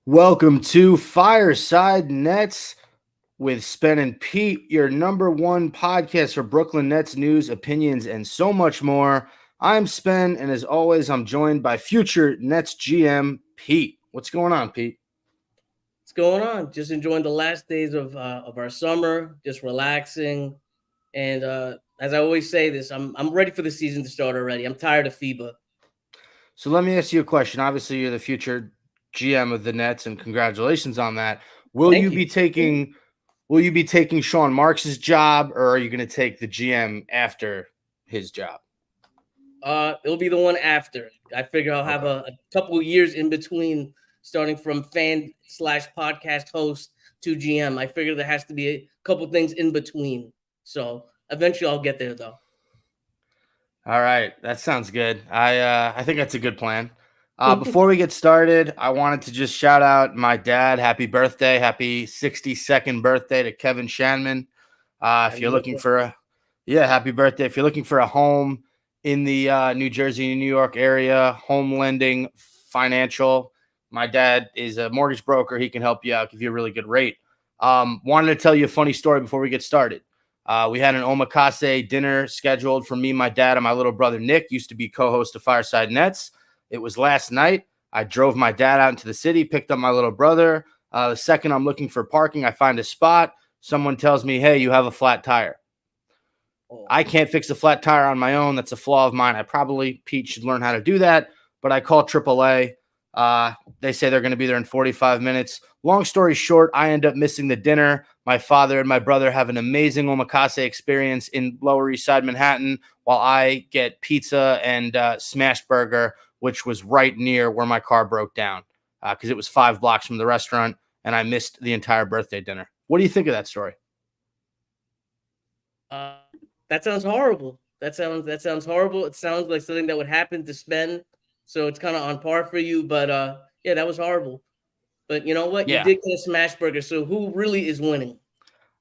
Welcome to Fireside Nets with Spen and Pete, your number one podcast for Brooklyn Nets news, opinions, and so much more. I'm Spen, and as always, I'm joined by future Nets GM Pete. What's going on, Pete? What's going on? Just enjoying the last days of our summer, just relaxing. And as I always say this, I'm ready for the season to start already. I'm tired of FIBA. So let me ask you a question. Obviously, you're the future GM of the Nets, and congratulations on that. Will you Thank be you. taking Will you be taking Sean Marks's job, or are you going to take the GM after his job? It'll be the one after. I figure I'll have Okay. a couple of years in between, starting from fan/podcast host to GM. I figure there has to be a couple things in between. So eventually, I'll get there though. All right, that sounds good. I think that's a good plan. Before we get started, I wanted to just shout out my dad. Happy birthday! Happy 62nd birthday to Kevin Shanman. If Happy you're looking birthday. for happy birthday! If you're looking for a home in the New Jersey, New York area, home lending, financial, my dad is a mortgage broker. He can help you out, give you a really good rate. Wanted to tell you a funny story before we get started. We had an omakase dinner scheduled for me, my dad, and my little brother Nick. Used to be co-host of Fireside Nets. It was last night. I drove my dad out into the city, picked up my little brother. The second I'm looking for parking, I find a spot. Someone tells me, "Hey, you have a flat tire." Oh, I can't fix a flat tire on my own. That's a flaw of mine. Pete should learn how to do that. But I call AAA. They say they're going to be there in 45 minutes. Long story short, I end up missing the dinner. My father and my brother have an amazing omakase experience in Lower East Side Manhattan, while I get pizza and smash burger, which was right near where my car broke down because it was 5 blocks from the restaurant, and I missed the entire birthday dinner. What do you think of that story? uh, that sounds horrible. That sounds horrible. It sounds like something that would happen to Spen. So it's kind of on par for you. But yeah, that was horrible. But you know what? You Yeah. did get a smash burger. So who really is winning?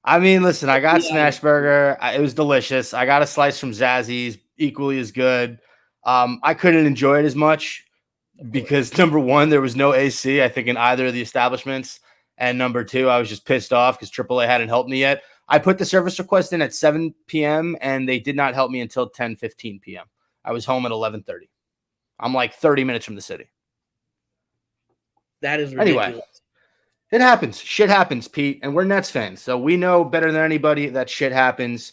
I mean, listen, I Let's got be smash honest. burger. It was delicious. I got a slice from Zazzy's, equally as good. I couldn't enjoy it as much Of course. because number one, there was no AC, I think, in either of the establishments. And number two, I was just pissed off because AAA hadn't helped me yet. I put the service request in at 7 p.m. and they did not help me until 10:15 p.m. I was home at 11:30. I'm like 30 minutes from the city. That is Anyway, ridiculous. it happens. Shit happens, Pete. And we're Nets fans. So we know better than anybody that shit happens.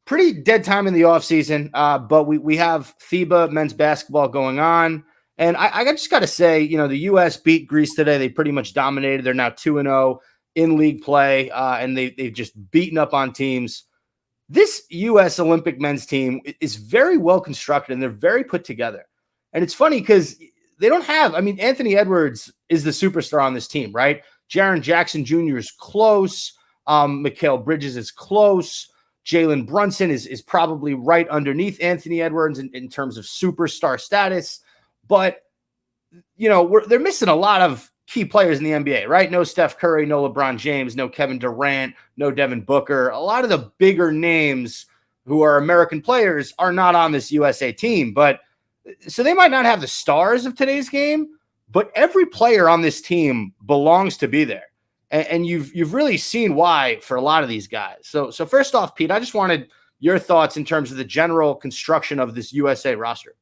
Pretty dead time in the offseason, but we have FIBA men's basketball going on. And I just got to say, the U.S. beat Greece today. They pretty much dominated. They're now 2-0 in league play, and they've just beaten up on teams. This U.S. Olympic men's team is very well constructed, and they're very put together. And it's funny because they don't have, Anthony Edwards is the superstar on this team, right? Jaren Jackson Jr. is close. Mikal Bridges is close. Jalen Brunson is probably right underneath Anthony Edwards in terms of superstar status. But, they're missing a lot of key players in the NBA, right? No Steph Curry, no LeBron James, no Kevin Durant, no Devin Booker. A lot of the bigger names who are American players are not on this USA team. But so they might not have the stars of today's game, but every player on this team belongs to be there. And you've really seen why for a lot of these guys. So first off, Pete, I just wanted your thoughts in terms of the general construction of this USA roster.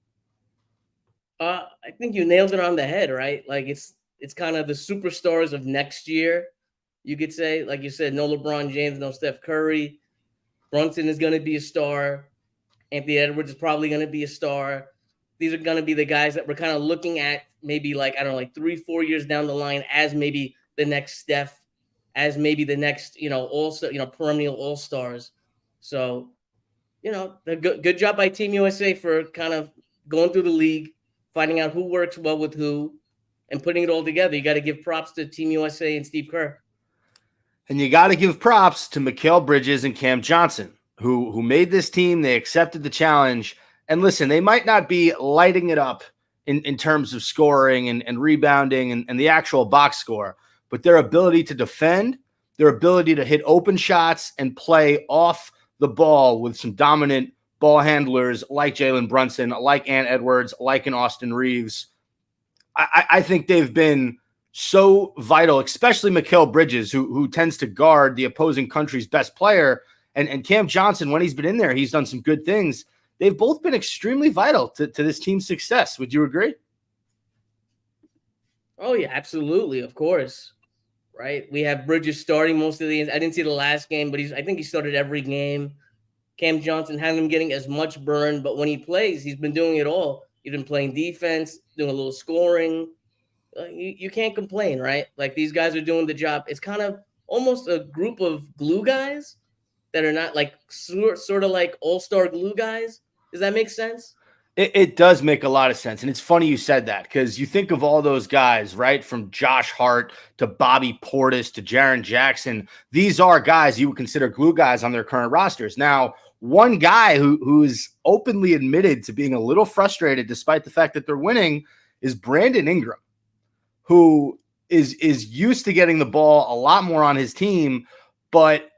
I think you nailed it on the head, right? Like it's kind of the superstars of next year. You could say, like you said, no LeBron James, no Steph Curry. Brunson is going to be a star. Anthony Edwards is probably going to be a star. These are going to be the guys that we're kind of looking at maybe like, I don't know, like 3-4 years down the line as maybe the next Steph, as maybe the next, also, perennial all stars. So, the good job by Team USA for kind of going through the league, finding out who works well with who, and putting it all together. You got to give props to Team USA and Steve Kerr. And you got to give props to Mikal Bridges and Cam Johnson, who made this team. They accepted the challenge. And listen, they might not be lighting it up in terms of scoring and rebounding and the actual box score, but their ability to defend, their ability to hit open shots and play off the ball with some dominant ball handlers like Jalen Brunson, like Ant Edwards, like an Austin Reeves. I think they've been so vital, especially Mikal Bridges, who tends to guard the opposing country's best player. And Cam Johnson, when he's been in there, he's done some good things. They've both been extremely vital to this team's success. Would you agree? Oh yeah, absolutely, of course. Right, we have Bridges starting most of the games. I didn't see the last game, but I think he started every game. Cam Johnson had him getting as much burn, but when he plays, he's been doing it all. He's been playing defense, doing a little scoring. You can't complain, right? Like these guys are doing the job. It's kind of almost a group of glue guys that are not like sort of like all-star glue guys. Does that make sense? It does make a lot of sense. And it's funny you said that because you think of all those guys, right? From Josh Hart to Bobby Portis to Jaren Jackson. These are guys you would consider glue guys on their current rosters. Now, one guy who's openly admitted to being a little frustrated despite the fact that they're winning is Brandon Ingram, who is used to getting the ball a lot more on his team, but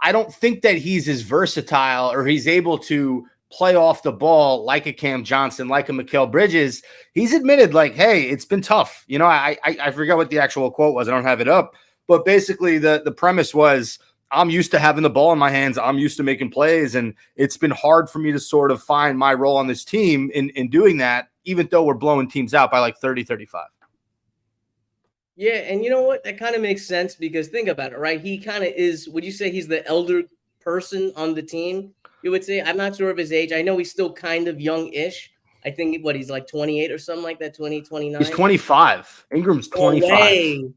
I don't think that he's as versatile or he's able to play off the ball like a Cam Johnson, like a Mikal Bridges. He's admitted, like, hey, it's been tough. You know, I forget what the actual quote was. I don't have it up. But basically the premise was, I'm used to having the ball in my hands. I'm used to making plays. And it's been hard for me to sort of find my role on this team in doing that, even though we're blowing teams out by like 30, 35. Yeah, and you know what? That kind of makes sense because think about it, right? He kind of is, would you say he's the elder person on the team? You would say, I'm not sure of his age. I know he's still kind of young-ish. I think he's like 28 or something like that, 20, 29. He's 25. Ingram's 25. Way,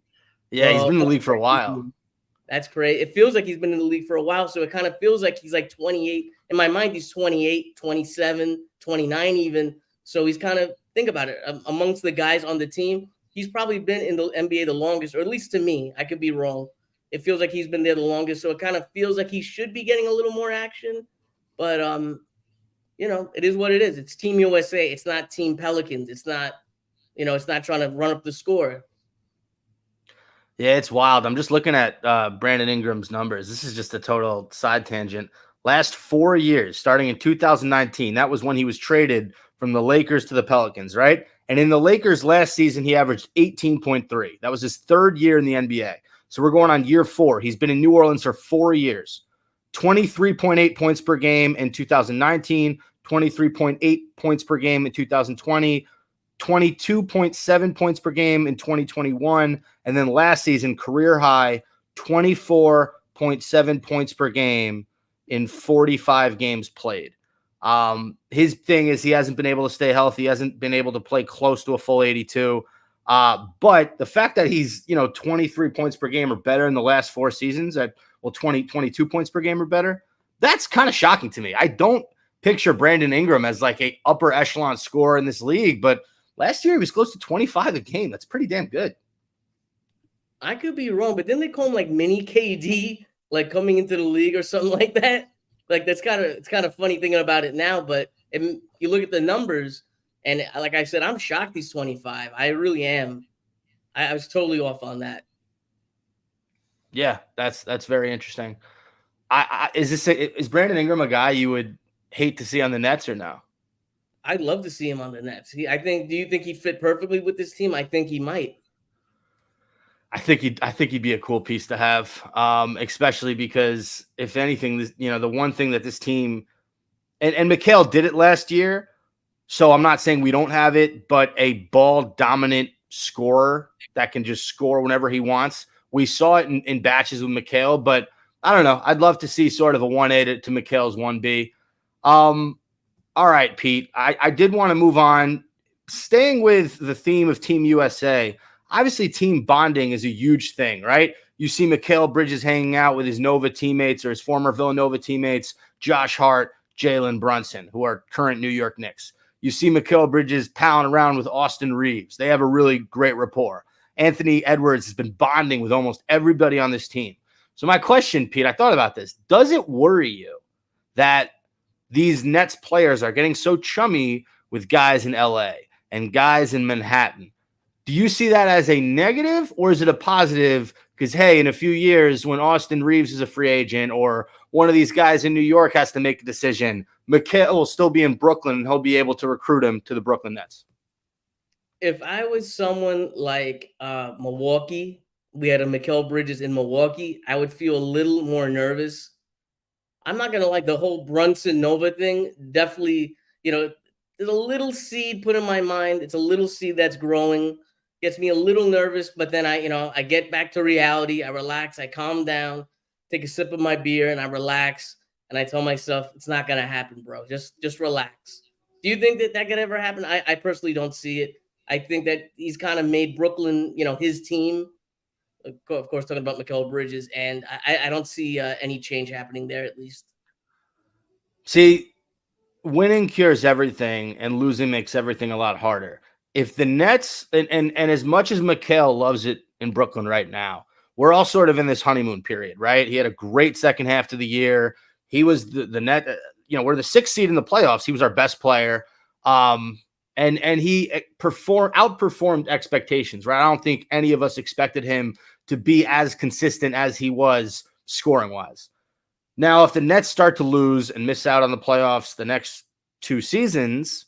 Yeah, bro. he's been in the league for a while. That's great. It feels like he's been in the league for a while, so it kind of feels like he's like 28. In my mind, he's 28, 27, 29 even. So he's kind of, think about it, amongst the guys on the team, he's probably been in the NBA the longest, or at least to me. I could be wrong. It feels like he's been there the longest, so it kind of feels like he should be getting a little more action. But you know, it is what it is. It's Team USA. It's not Team Pelicans. It's not, you know, it's not trying to run up the score. Yeah, it's wild. I'm just looking at Brandon Ingram's numbers. This is just a total side tangent. Last 4 years, starting in 2019, that was when he was traded from the Lakers to the Pelicans, right? And in the Lakers last season, he averaged 18.3. That was his third year in the NBA. So we're going on year 4. He's been in New Orleans for 4 years. 23.8 points per game in 2019, 23.8 points per game in 2020, 22.7 points per game in 2021, and then last season, career high, 24.7 points per game in 45 games played. His thing is he hasn't been able to stay healthy. He hasn't been able to play close to a full 82. But the fact that he's, 23 points per game or better in the last 4 seasons at 22 points per game or better, that's kind of shocking to me. I don't picture Brandon Ingram as like a upper echelon scorer in this league, but last year he was close to 25 a game. That's pretty damn good. I could be wrong, but then they call him like mini KD, like coming into the league or something like that. Like it's kind of funny thinking about it now, but you look at the numbers, and like I said, I'm shocked he's 25. I really am. I was totally off on that. Yeah, that's very interesting. Is Brandon Ingram a guy you would hate to see on the Nets or no? I'd love to see him on the Nets. Do you think he'd fit perfectly with this team? I think he might. I think he'd be a cool piece to have, especially because if anything, the one thing that this team and Mikal did it last year, so I'm not saying we don't have it, but a ball dominant scorer that can just score whenever he wants. We saw it in batches with Mikal, but I don't know. I'd love to see sort of a 1A to Mikal's 1B. All right, Pete. I did want to move on. Staying with the theme of Team USA, obviously team bonding is a huge thing, right? You see Mikal Bridges hanging out with his Nova teammates or his former Villanova teammates, Josh Hart, Jalen Brunson, who are current New York Knicks. You see Mikal Bridges palling around with Austin Reeves. They have a really great rapport. Anthony Edwards has been bonding with almost everybody on this team. So my question, Pete, I thought about this. Does it worry you that these Nets players are getting so chummy with guys in LA and guys in Manhattan? Do you see that as a negative or is it a positive? Because, hey, in a few years when Austin Reeves is a free agent or one of these guys in New York has to make a decision, Mikal will still be in Brooklyn and he'll be able to recruit him to the Brooklyn Nets. If I was someone like Milwaukee, we had a Mikal Bridges in Milwaukee, I would feel a little more nervous. I'm not gonna like the whole Brunson Nova thing. Definitely, there's a little seed put in my mind. It's a little seed that's growing, gets me a little nervous. But then I get back to reality. I relax. I calm down, take a sip of my beer, and I relax. And I tell myself it's not gonna happen, bro. Just relax. Do you think that could ever happen? I personally don't see it. I think that he's kind of made Brooklyn, his team. Of course, talking about Mikal Bridges, and I don't see any change happening there, at least. See, winning cures everything and losing makes everything a lot harder. If the Nets and as much as Mikal loves it in Brooklyn right now, we're all sort of in this honeymoon period, right? He had a great second half to the year. He was the net, we're the 6th seed in the playoffs. He was our best player. And he outperformed expectations, right? I don't think any of us expected him to be as consistent as he was scoring wise. Now, if the Nets start to lose and miss out on the playoffs the next 2 seasons,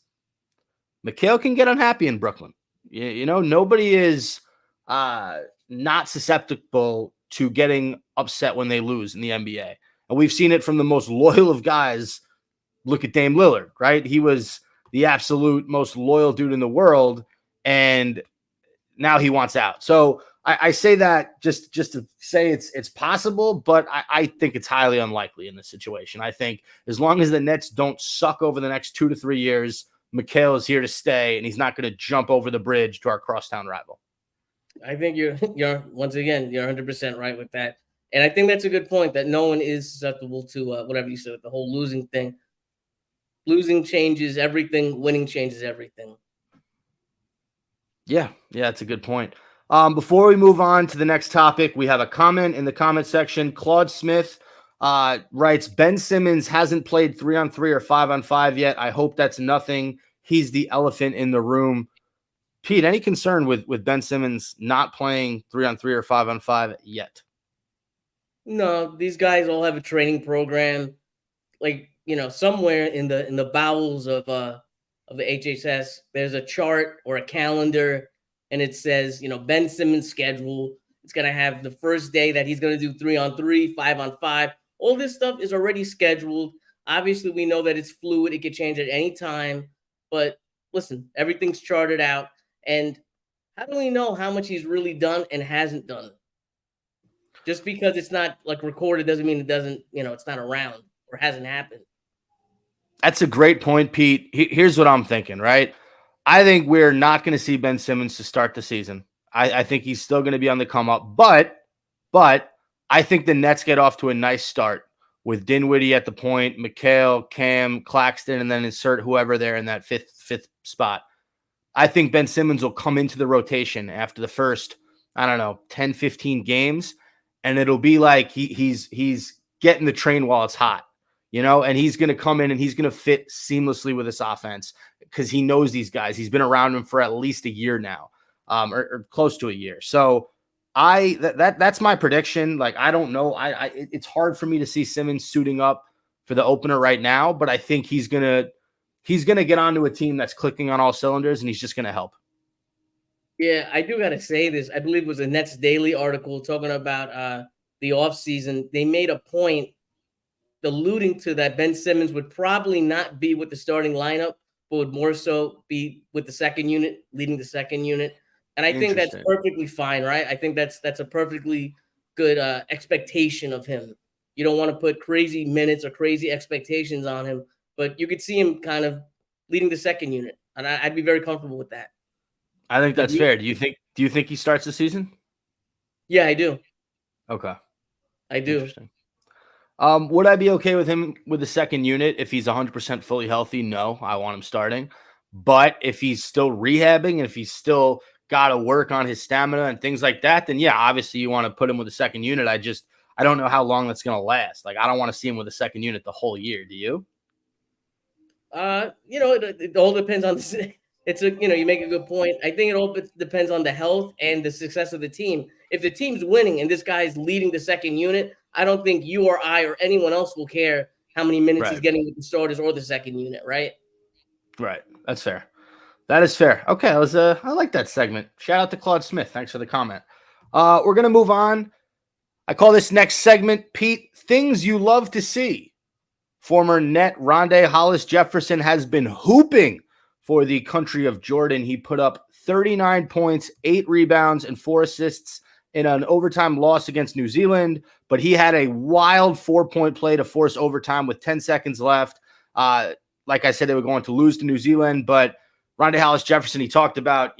Mikal can get unhappy in Brooklyn. Nobody is not susceptible to getting upset when they lose in the NBA. And we've seen it from the most loyal of guys. Look at Dame Lillard, right? He was the absolute most loyal dude in the world, and now he wants out. So I say that just to say it's possible, but I think it's highly unlikely in this situation. I think as long as the Nets don't suck over the next 2 to 3 years, Mikal is here to stay, and he's not going to jump over the bridge to our crosstown rival. I think you're once again, you're 100% right with that. And I think that's a good point, that no one is susceptible to whatever you said, the whole losing thing. Losing changes everything, winning changes everything. Yeah, that's a good point. Before we move on to the next topic, we have a comment in the comment section. Claude Smith writes, Ben Simmons hasn't played 3-on-3 or 5-on-5 yet. I hope that's nothing. He's the elephant in the room. Pete, any concern with Ben Simmons not playing 3-on-3 or 5-on-5 yet? No, these guys all have a training program. Like, somewhere in the bowels of the HHS, there's a chart or a calendar, and it says, Ben Simmons' schedule. It's gonna have the first day that he's gonna do 3-on-3, 5-on-5. All this stuff is already scheduled. Obviously, we know that it's fluid; it could change at any time. But listen, everything's charted out. And how do we know how much he's really done and hasn't done? Just because it's not like recorded doesn't mean it doesn't, it's not around or hasn't happened. That's a great point, Pete. Here's what I'm thinking, right? I think we're not going to see Ben Simmons to start the season. I think he's still going to be on the come up, but I think the Nets get off to a nice start with Dinwiddie at the point, Mikal, Cam, Claxton, and then insert whoever there in that fifth spot. I think Ben Simmons will come into the rotation after the first, 10, 15 games, and it'll be like he's getting the train while it's hot, and he's going to come in and he's going to fit seamlessly with this offense because he knows these guys. He's been around them for at least a year now, or close to a year. So that's my prediction. Like, I don't know. It's hard for me to see Simmons suiting up for the opener right now, but I think he's going to get onto a team that's clicking on all cylinders, and he's just going to help. Yeah, I do got to say this. I believe it was a Nets Daily article talking about the offseason. They made a point alluding to that Ben Simmons would probably not be with the starting lineup, but would more so be with the second unit, leading the second unit. And I think that's perfectly fine, right? I think that's a perfectly good expectation of him. You don't want to put crazy minutes or crazy expectations on him, but you could see him kind of leading the second unit, and I'd be very comfortable with that. I think that's fair. Do you think he starts the season? Yeah, I do. Okay. I do. Interesting. Would I be okay with him with the second unit if he's 100% fully healthy? No, I want him starting. But if he's still rehabbing and if he's still got to work on his stamina and things like that, then yeah, obviously you want to put him with the second unit. I don't know how long that's going to last. Like, I don't want to see him with the second unit the whole year. Do you? It all depends on you make a good point. I think it all depends on the health and the success of the team. If the team's winning and this guy's leading the second unit, I don't think you or I or anyone else will care how many minutes he's getting with the starters or the second unit, right? Right. That's fair. That is fair. Okay, I like that segment. Shout out to Claude Smith. Thanks for the comment. We're gonna move on. I call this next segment, Pete, things you love to see. Former net Rodney Hollis Jefferson has been hooping for the country of Jordan. He put up 39 points, 8 rebounds, and 4 assists in an overtime loss against New Zealand. But he had a wild 4-point play to force overtime with 10 seconds left. Like I said, they were going to lose to New Zealand, but Rodney Hollis Jefferson, he talked about,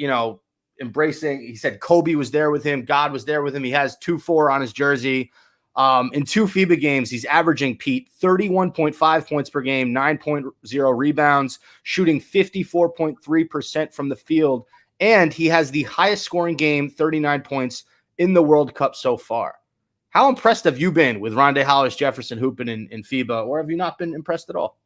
embracing. He said Kobe was there with him. God was there with him. He has 2-4 on his jersey. In 2 FIBA games, he's averaging, Pete, 31.5 points per game, 9.0 rebounds, shooting 54.3% from the field. And he has the highest scoring game, 39 points, in the World Cup so far. How impressed have you been with Rodney Hollis Jefferson hooping in FIBA, or have you not been impressed at all?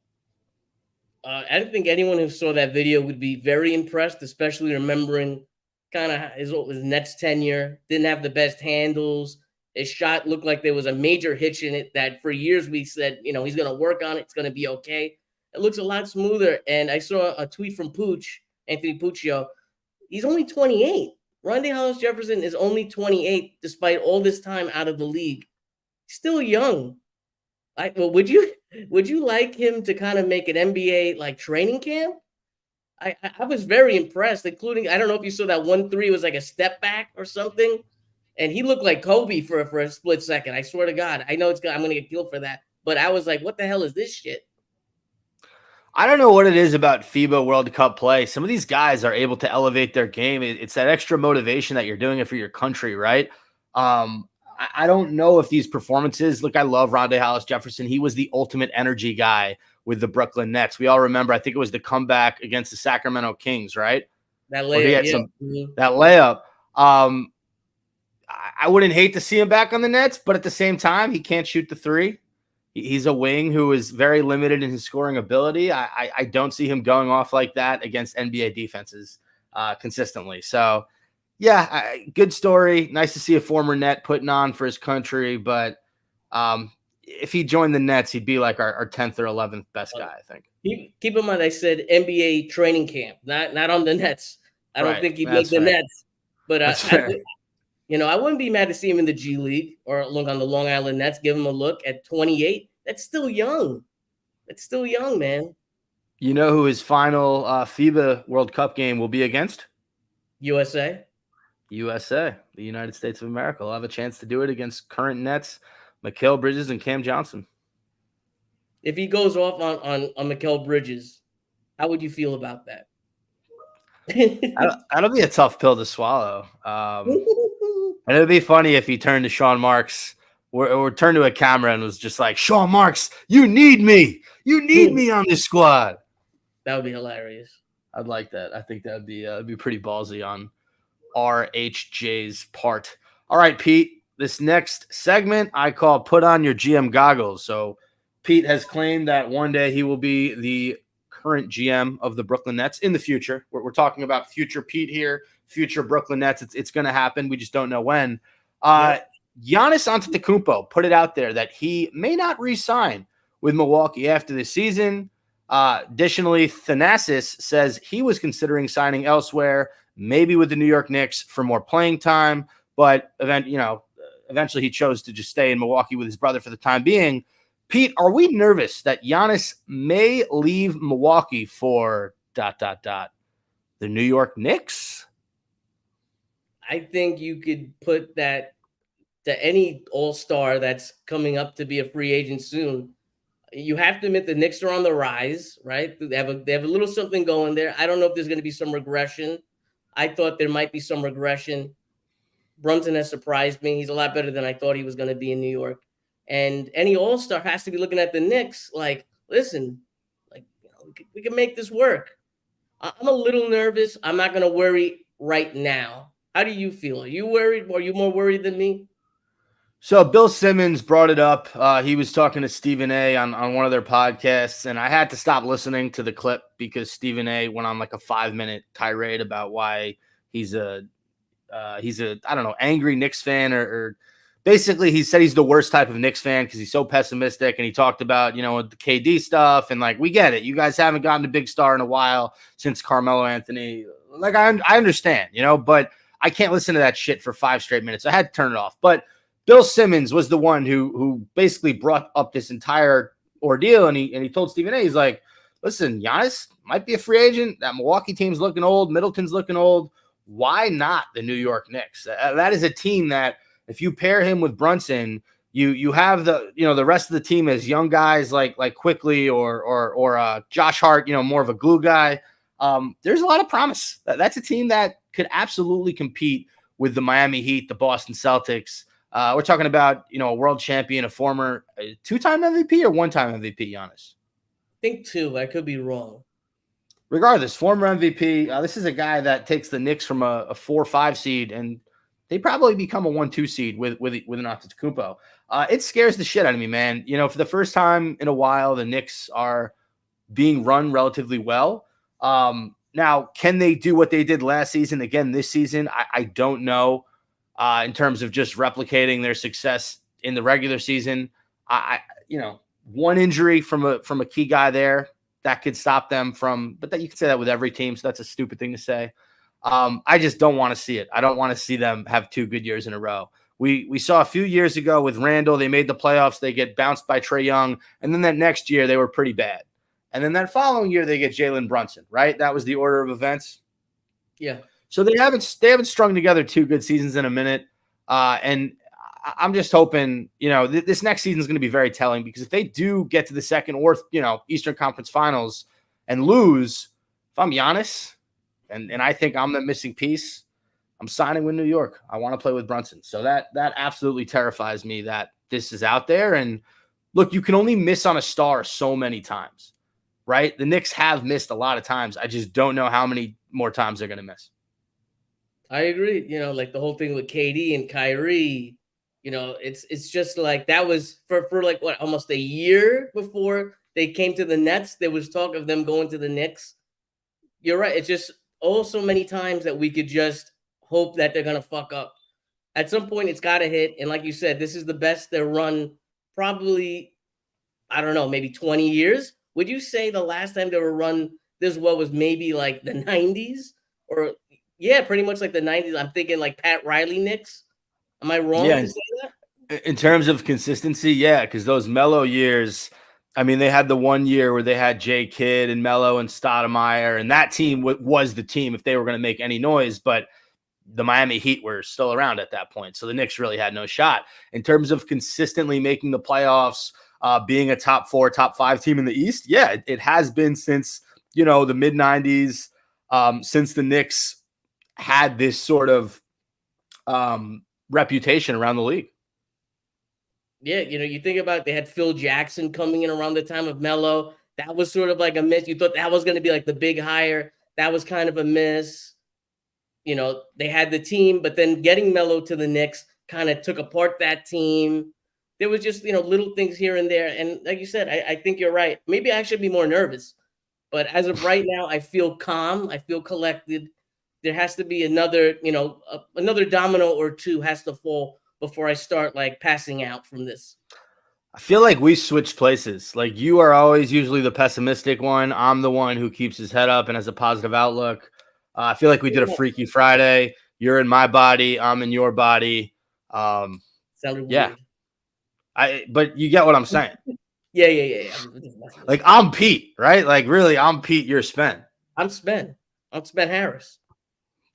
I don't think anyone who saw that video would be very impressed, especially remembering kind of his Nets tenure. Didn't have the best handles. His shot looked like there was a major hitch in it that for years we said, he's going to work on it. It's going to be okay. It looks a lot smoother. And I saw a tweet from Pooch, Anthony Puccio. He's only 28. Rodney Hollis Jefferson is only 28, despite all this time out of the league. Still young. Would you like him to kind of make an NBA like training camp? I was very impressed, including, I don't know if you saw that 1-3 was like a step back or something. And he looked like Kobe for a split second. I swear to God. I know I'm going to get killed for that. But I was like, what the hell is this shit? I don't know what it is about FIBA World Cup play. Some of these guys are able to elevate their game. It's that extra motivation that you're doing it for your country, right? I don't know if these performances, look, I love Rodney Hollis Jefferson. He was the ultimate energy guy with the Brooklyn Nets. We all remember, I think it was the comeback against the Sacramento Kings, right? That layup, that layup. I wouldn't hate to see him back on the Nets, but at the same time, he can't shoot the three. He's a wing who is very limited in his scoring ability. I don't see him going off like that against NBA defenses consistently. So, yeah, good story. Nice to see a former net putting on for his country. But if he joined the Nets, he'd be like our 10th or 11th best guy, I think. Keep in mind, I said NBA training camp, not on the Nets. I don't think he'd make the Nets. But I wouldn't be mad to see him in the G League or look on the Long Island Nets. Give him a look at 28. That's still young. That's still young, man. You know who his final FIBA World Cup game will be against? USA. The United States of America. Will have a chance to do it against current Nets, Mikal Bridges and Cam Johnson. If he goes off on Mikal Bridges, how would you feel about that? That'll be a tough pill to swallow. And it'd be funny if he turned to Sean Marks or turned to a camera and was just like, Sean Marks, you need me. You need me on this squad. That would be hilarious. I'd like that. I think that'd be pretty ballsy on RHJ's part. All right, Pete, this next segment I call Put On Your GM Goggles. So Pete has claimed that one day he will be the current GM of the Brooklyn Nets in the future. We're talking about future Pete here, future Brooklyn Nets. It's going to happen. We just don't know when. Giannis Antetokounmpo put it out there that he may not re-sign with Milwaukee after this season. Additionally, Thanasis says he was considering signing elsewhere, maybe with the New York Knicks for more playing time, but eventually he chose to just stay in Milwaukee with his brother for the time being. Pete, are we nervous that Giannis may leave Milwaukee for ... the New York Knicks? I think you could put that to any all-star that's coming up to be a free agent soon. You have to admit the Knicks are on the rise, right? They have a little something going there. I don't know if there's going to be some regression. I thought there might be some regression. Brunson has surprised me. He's a lot better than I thought he was going to be in New York. And any all-star has to be looking at the Knicks like, listen, we can make this work. I'm a little nervous. I'm not going to worry right now. How do you feel? Are you worried? Are you more worried than me? So Bill Simmons brought it up. He was talking to Stephen A on one of their podcasts, and I had to stop listening to the clip because Stephen A went on like a 5-minute tirade about why he's a I don't know, angry Knicks fan or basically he said he's the worst type of Knicks fan because he's so pessimistic, and he talked about, the KD stuff, and like, we get it. You guys haven't gotten a big star in a while since Carmelo Anthony. Like, I understand, but I can't listen to that shit for 5 straight minutes. I had to turn it off. But Bill Simmons was the one who basically brought up this entire ordeal, and he told Stephen A, he's like, listen, Giannis might be a free agent. That Milwaukee team's looking old. Middleton's looking old. Why not the New York Knicks? That is a team that, if you pair him with Brunson, you have the rest of the team as young guys like Quickly or Josh Hart, more of a glue guy. There's a lot of promise. That's a team that could absolutely compete with the Miami Heat, the Boston Celtics. We're talking about, a world champion, a former 2-time MVP or 1-time MVP, Giannis? I think 2. I could be wrong. Regardless, former MVP. This is a guy that takes the Knicks from a 4-5 seed, and they probably become a 1-2 seed with an Antetokounmpo. It scares the shit out of me, man. For the first time in a while, the Knicks are being run relatively well. Now, can they do what they did last season again this season? I don't know. In terms of just replicating their success in the regular season, one injury from a key guy there that could stop them from. But that you can say that with every team, so that's a stupid thing to say. I just don't want to see it. I don't want to see them have 2 good years in a row. We saw a few years ago with Randall, they made the playoffs, they get bounced by Trae Young, and then that next year they were pretty bad. And then that following year they get Jalen Brunson, right? That was the order of events. Yeah. So they haven't strung together 2 good seasons in a minute. And I'm just hoping, this next season is going to be very telling, because if they do get to the second or, Eastern Conference Finals and lose, if I'm Giannis and I think I'm the missing piece, I'm signing with New York. I want to play with Brunson. So that absolutely terrifies me that this is out there. And look, you can only miss on a star so many times, right? The Knicks have missed a lot of times. I just don't know how many more times they're going to miss. I agree. Like the whole thing with KD and Kyrie, it's just like that was for like what, almost a year before they came to the Nets. There was talk of them going to the Knicks. You're right. It's just so many times that we could just hope that they're going to fuck up. At some point, it's got to hit. And like you said, this is the best they're run probably, I don't know, maybe 20 years. Would you say the last time they were run this well was maybe like the 90s? Or, yeah, pretty much like the 90s. I'm thinking like Pat Riley Knicks. Am I wrong to say that? In terms of consistency, yeah, because those Melo years, I mean, they had the one year where they had Jay Kidd and Melo and Stoudemire, and that team was the team if they were going to make any noise. But the Miami Heat were still around at that point, so the Knicks really had no shot. In terms of consistently making the playoffs, being a top 4, top 5 team in the East, yeah, it has been since, the mid-90s, since the Knicks had this sort of reputation around the league. Yeah, you think about it, they had Phil Jackson coming in around the time of Melo. That was sort of like a miss. You thought that was going to be like the big hire. That was kind of a miss. They had the team, but then getting Melo to the Knicks kind of took apart that team. There was just, little things here and there. And like you said, I think you're right. Maybe I should be more nervous. But as of right now, I feel calm. I feel collected. There has to be another, another domino or 2 has to fall before I start like passing out from this. I feel like we switched places. Like, you are always usually the pessimistic one. I'm the one who keeps his head up and has a positive outlook. I feel like we did a Freaky Friday. You're in my body. I'm in your body. Sounded yeah. weird. But you get what I'm saying. Yeah. Like, I'm Pete, right? Like, really, I'm Pete. You're Spen. I'm Spen Harris.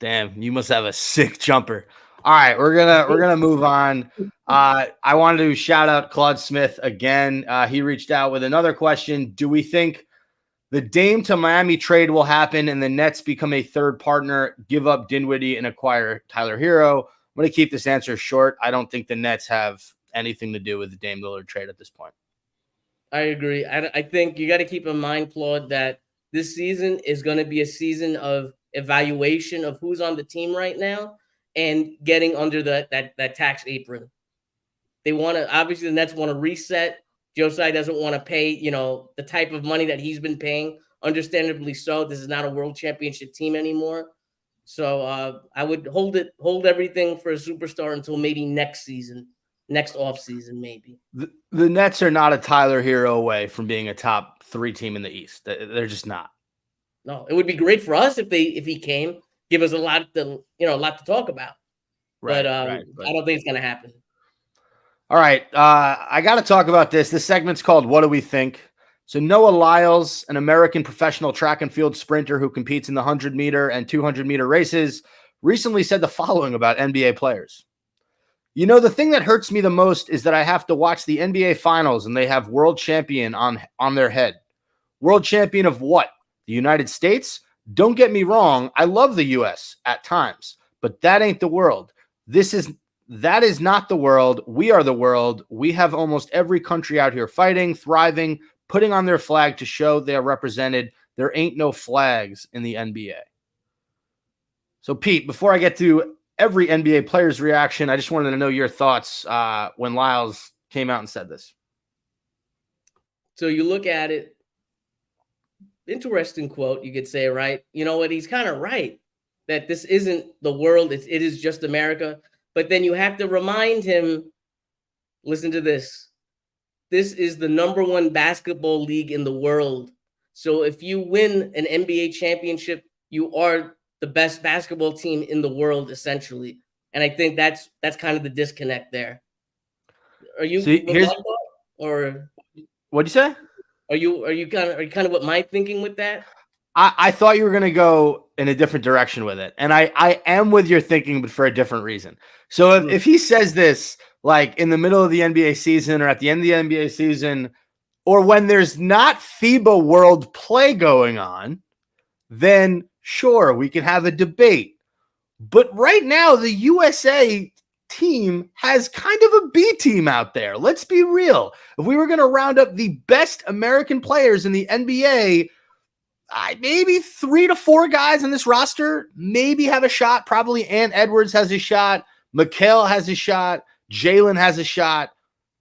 Damn, you must have a sick jumper. All right, we're gonna move on. I wanted to shout out Claude Smith again. He reached out with another question. Do we think the Dame to Miami trade will happen and the Nets become a third partner, give up Dinwiddie and acquire Tyler Hero? I'm going to keep this answer short. I don't think the Nets have anything to do with the Dame Lillard trade at this point. I agree. I think you got to keep in mind, Claude, that this season is going to be a season of evaluation of who's on the team right now and getting under that tax apron. They want to, obviously the Nets want to reset. Josiah doesn't want to pay, the type of money that he's been paying. Understandably so. This is not a world championship team anymore. So I would hold everything for a superstar until maybe next season next offseason, maybe. The Nets are not a Tyler Hero away from being a top 3 team in the East. They're just not. No, it would be great for us if he came, give us a lot to talk about. Right, But right. I don't think it's gonna happen. All right, I got to talk about this. This segment's called "What Do We Think." So Noah Lyles, an American professional track and field sprinter who competes in the 100-meter and 200-meter races, recently said the following about NBA players. You know, the thing that hurts me the most is that I have to watch the NBA finals and they have world champion on their head. World champion of what? The United States? Don't get me wrong. I love the US at times, but that ain't the world. That is not the world. We are the world. We have almost every country out here fighting, thriving, putting on their flag to show they are represented. There ain't no flags in the NBA. So, Pete, before I get to every NBA player's reaction, I just wanted to know your thoughts when Lyles came out and said this. So you look at it, interesting quote, you could say, right? You know what? He's kind of right that this isn't the world. It is just America. But then you have to remind him, listen to this. This is the #1 basketball league in the world. So if you win an NBA championship, you are the best basketball team in the world, essentially. And I think that's kind of the disconnect there. Are you or what'd you say? Are you kind of what my thinking with that? I thought you were going to go in a different direction with it. And I am with your thinking, but for a different reason. So if he says this, like in the middle of the NBA season or at the end of the NBA season, or when there's not FIBA World Play going on, then sure, we can have a debate. But right now, the USA team has kind of a B team out there. Let's be real. If we were going to round up the best American players in the NBA, maybe 3 to 4 guys on this roster maybe have a shot. Probably Ant Edwards has a shot. Mikal has a shot. Jalen has a shot.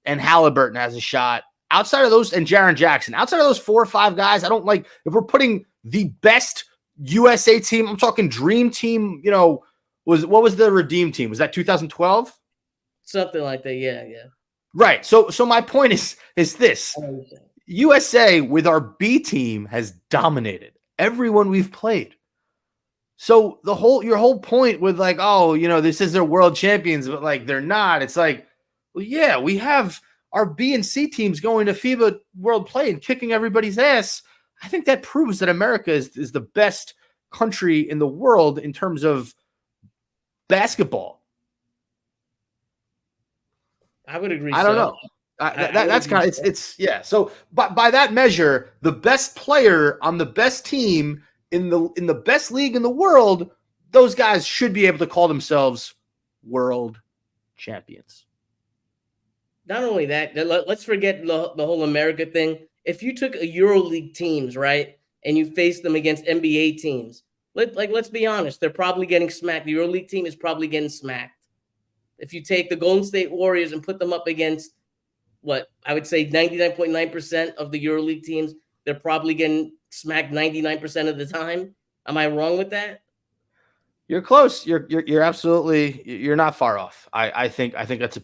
And Halliburton has a shot. Outside of those, and Jaren Jackson, outside of those 4 or 5 guys, I don't like, if we're putting the best USA team, I'm talking dream team, what was the Redeem team? Was that 2012? Something like that, yeah. Right. So my point is this. USA with our B team has dominated everyone we've played. So your whole point with like, oh, this is their world champions, but like they're not. It's like, well, yeah, we have our B and C teams going to FIBA World Play and kicking everybody's ass. I think that proves that America is the best country in the world in terms of basketball. I would agree. I don't know. That's kind of it's yeah. So by that measure, the best player on the best team in the best league in the world, those guys should be able to call themselves world champions. Not only that, let's forget the whole America thing. If you took a EuroLeague teams, right, and you faced them against NBA teams, let's be honest, they're probably getting smacked. The EuroLeague team is probably getting smacked. If you take the Golden State Warriors and put them up against what I would say 99.9% of the EuroLeague teams, they're probably getting smacked 99% of the time. Am I wrong with that? You're close. You're absolutely, you're not far off. I think that's a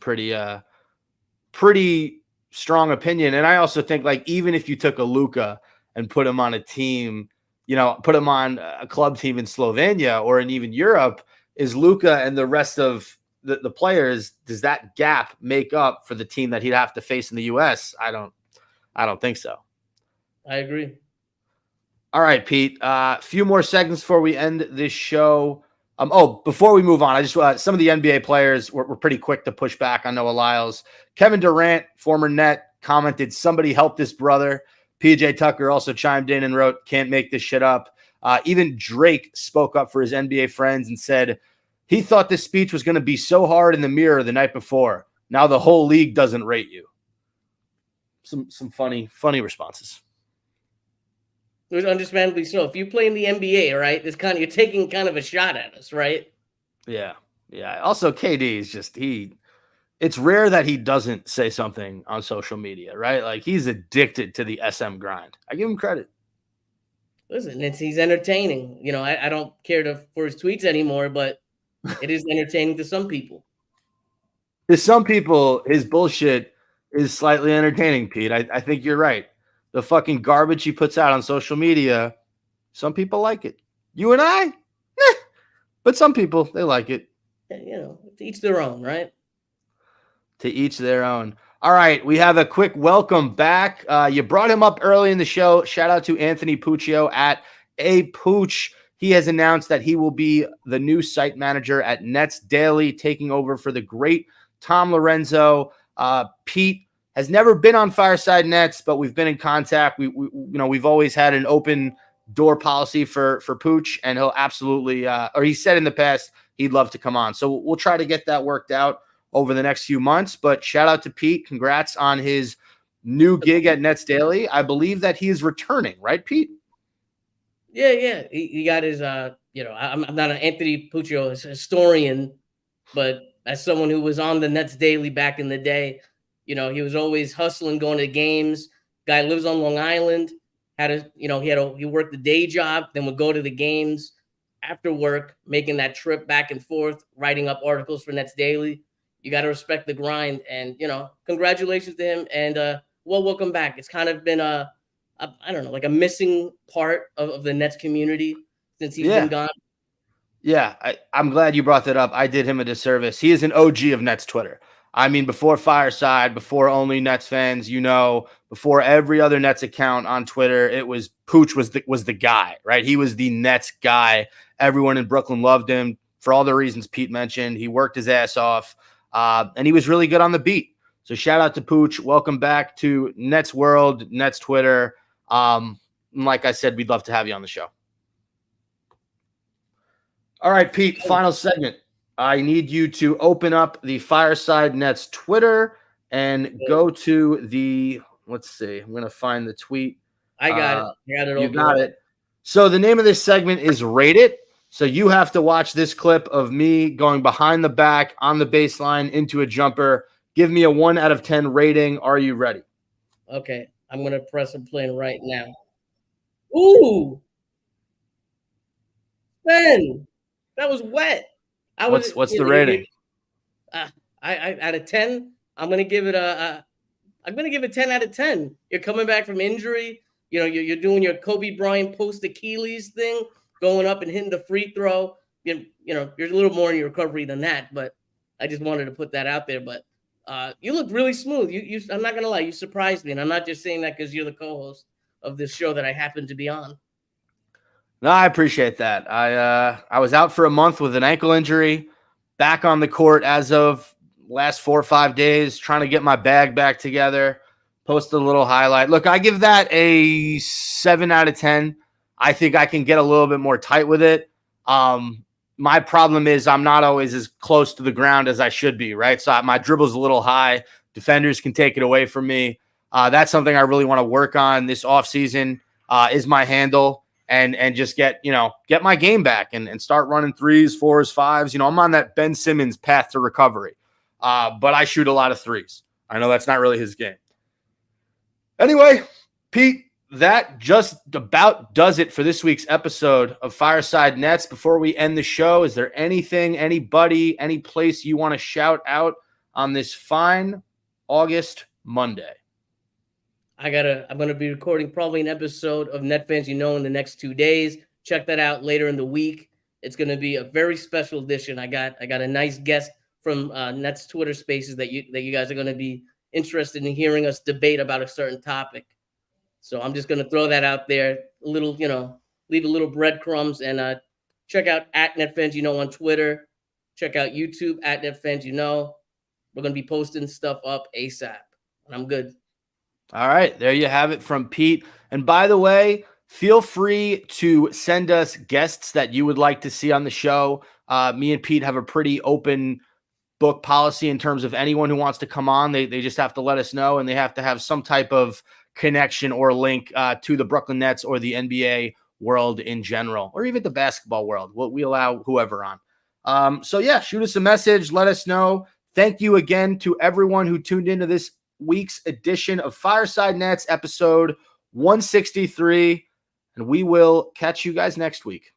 pretty strong opinion. And I also think, like, even if you took a Luka and put him on a team, put him on a club team in Slovenia or in even Europe, is Luka and the rest of the players, does that gap make up for the team that he'd have to face in the US? I don't think so. I agree. All right, Pete. A few more seconds before we end this show. Before we move on, I just some of the NBA players were pretty quick to push back on Noah Lyles. Kevin Durant, former Net, commented, "Somebody help this brother." PJ Tucker also chimed in and wrote, "Can't make this shit up." Even Drake spoke up for his NBA friends and said he thought this speech was going to be so hard in the mirror the night before. Now the whole league doesn't rate you. Some funny responses. It was understandably so. If you play in the NBA, right, you're taking kind of a shot at us, right? Yeah. Also, KD is just it's rare that he doesn't say something on social media, right? Like, he's addicted to the SM grind. I give him credit. Listen, he's entertaining. I don't care for his tweets anymore, but it is entertaining to some people. To some people, his bullshit is slightly entertaining, Pete. I think you're right. The fucking garbage he puts out on social media, some people like it. You and I, but some people, they like it. To each their own, right? To each their own. All right, we have a quick welcome back. You brought him up early in the show. Shout out to Anthony Puccio at A Pooch. He has announced that he will be the new site manager at Nets Daily, taking over for the great Tom Lorenzo. Pete has never been on Fireside Nets, but we've been in contact. We've always had an open door policy for Pooch, and he'll absolutely, or he said in the past he'd love to come on. So we'll try to get that worked out over the next few months. But shout out to Pete. Congrats on his new gig at Nets Daily. I believe that he is returning, right, Pete? Yeah. He got his, I'm not an Anthony Puccio historian, but as someone who was on the Nets Daily back in the day, he was always hustling, going to games. Guy lives on Long Island, he worked the day job, then would go to the games after work, making that trip back and forth, writing up articles for Nets Daily. You got to respect the grind, and congratulations to him, and welcome back. It's kind of been a missing part of the Nets community since he's been gone. Yeah, I'm glad you brought that up. I did him a disservice. He is an OG of Nets Twitter. I mean, before Fireside, before only Nets fans, before every other Nets account on Twitter, it was Pooch was the guy, right? He was the Nets guy. Everyone in Brooklyn loved him for all the reasons Pete mentioned. He worked his ass off. And he was really good on the beat. So shout out to Pooch. Welcome back to Nets World, Nets Twitter. Like I said, we'd love to have you on the show. All right, Pete, final segment. I need you to open up the Fireside Nets Twitter and go to the, let's see, I'm going to find the tweet. I got it. You got it. So the name of this segment is Rate It. So you have to watch this clip of me going behind the back on the baseline into a jumper. Give me a 1 out of 10 rating. Are you ready? Okay. I'm going to press and play right now. Ooh. Ben, that was wet. What's the rating? I out of 10, I'm going to give it I'm going to give it 10 out of 10. You're coming back from injury. You're doing your Kobe Bryant post Achilles thing, going up and hitting the free throw. You're a little more in your recovery than that, but I just wanted to put that out there. But you looked really smooth. I'm not gonna lie, you surprised me, and I'm not just saying that because you're the co-host of this show that I happen to be on. No, I appreciate that. I was out for a month with an ankle injury, back on the court as of last 4 or 5 days, trying to get my bag back together. Posted a little highlight. Look, I give that a 7 out of 10. I think I can get a little bit more tight with it. My problem is I'm not always as close to the ground as I should be, right? So my dribble's a little high. Defenders can take it away from me. That's something I really want to work on this offseason, is my handle and just get my game back and start running 3s, 4s, 5s. I'm on that Ben Simmons path to recovery, but I shoot a lot of 3s. I know that's not really his game. Anyway, Pete, that just about does it for this week's episode of Fireside Nets. Before we end the show, is there anything, anybody, any place you want to shout out on this fine August Monday? I'm going to be recording probably an episode of Net Fans in the next 2 days. Check that out later in the week. It's going to be a very special edition. I got a nice guest from Nets Twitter Spaces that you guys are going to be interested in hearing us debate about a certain topic. So I'm just going to throw that out there, leave a little breadcrumbs, and check out at NetFans on Twitter. Check out YouTube at NetFans We're going to be posting stuff up ASAP, and I'm good. All right, there you have it from Pete. And by the way, feel free to send us guests that you would like to see on the show. Me and Pete have a pretty open book policy in terms of anyone who wants to come on. They just have to let us know, and they have to have some type of connection or link to the Brooklyn Nets or the NBA world in general, or even the basketball world. We allow whoever on. So yeah, shoot us a message. Let us know. Thank you again to everyone who tuned into this week's edition of Fireside Nets, episode 163. And we will catch you guys next week.